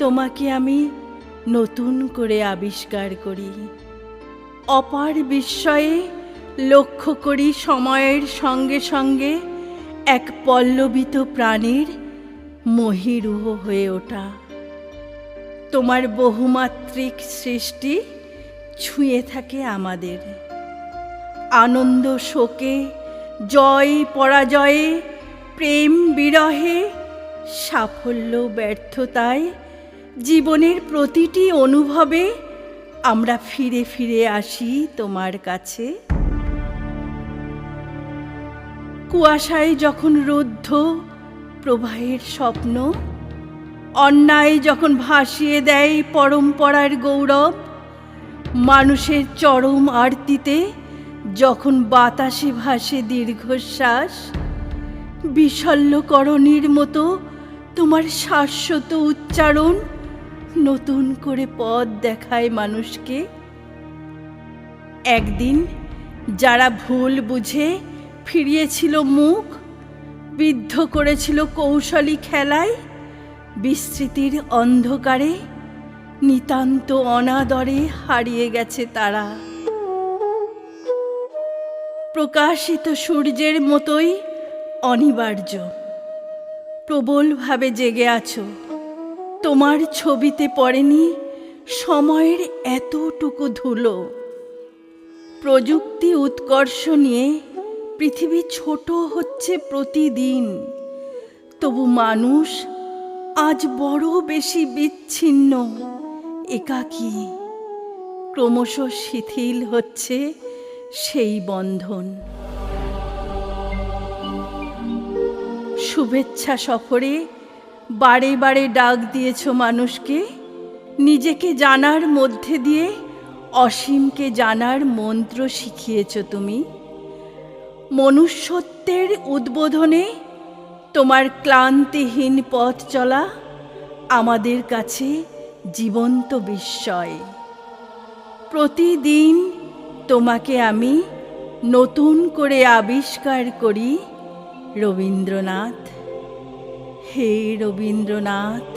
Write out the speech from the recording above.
তোমাকে আমি নতুন করে আবিষ্কার করি। অপার বিস্ময়ে লক্ষ্য করি সময়ের সঙ্গে সঙ্গে এক পল্লবিত প্রাণীর মহীরুহ হয়ে ওঠা। তোমার বহুমাত্রিক সৃষ্টি ছুঁয়ে থাকে আমাদের। আনন্দ শোকে, জয় পরাজয়ে, প্রেম বিরহে, সাফল্য ব্যর্থতায়, জীবনের প্রতিটি অনুভবে আমরা ফিরে ফিরে আসি তোমার কাছে। কুয়াশায় যখন রুদ্ধ প্রবাহের স্বপ্ন, অন্যায় যখন ভাসিয়ে দেয় পরম্পরার গৌরব, মানুষের চরম আরতিতে যখন বাতাসে ভাসে দীর্ঘশ্বাস, বিশল্যকরণীর মতো তোমার শাশ্বত উচ্চারণ নতুন করে পথ দেখায় মানুষকে। একদিন যারা ভুল বুঝে ফিরিয়েছিল মুখ, বিদ্ধ করেছিল কৌশলী খেলায়, বিস্মৃতির অন্ধকারে নিতান্ত অনাদরে হারিয়ে গেছে তারা। প্রকাশিত সূর্যের মতোই অনিবার্য প্রবলভাবে জেগে আছো। তোমার ছবিতে পড়েনি সময়ের এতটুকু ধুলো। প্রযুক্তি উৎকর্ষ নিয়ে পৃথিবী ছোট হচ্ছে প্রতিদিন, তবু মানুষ আজ বড় বেশি বিচ্ছিন্ন, একাকী। ক্রমশ শিথিল হচ্ছে সেই বন্ধন। শুভেচ্ছা সফরে বারে বারে ডাক দিয়েছ মানুষকে, নিজেকে জানার মধ্যে দিয়ে অসীমকে জানার মন্ত্র শিখিয়েছ তুমি। মনুষ্যত্বের উদ্বোধনে তোমার ক্লান্তিহীন পথ চলা আমাদের কাছে জীবন্ত বিস্ময়। প্রতিদিন তোমাকে আমি নতুন করে আবিষ্কার করি রবীন্দ্রনাথ। হে রবীন্দ্রনাথ।